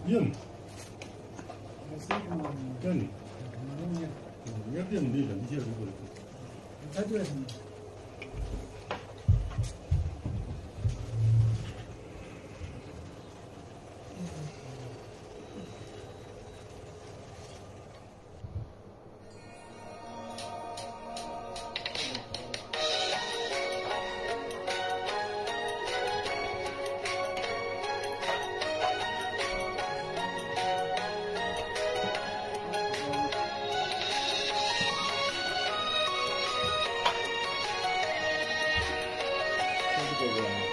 Yiyor mu? Nasıl yapayım? Yani. Umarım ya. Yapıyorum değil de bir şey yapıyorum. Hadi versin. Nasıl oldu?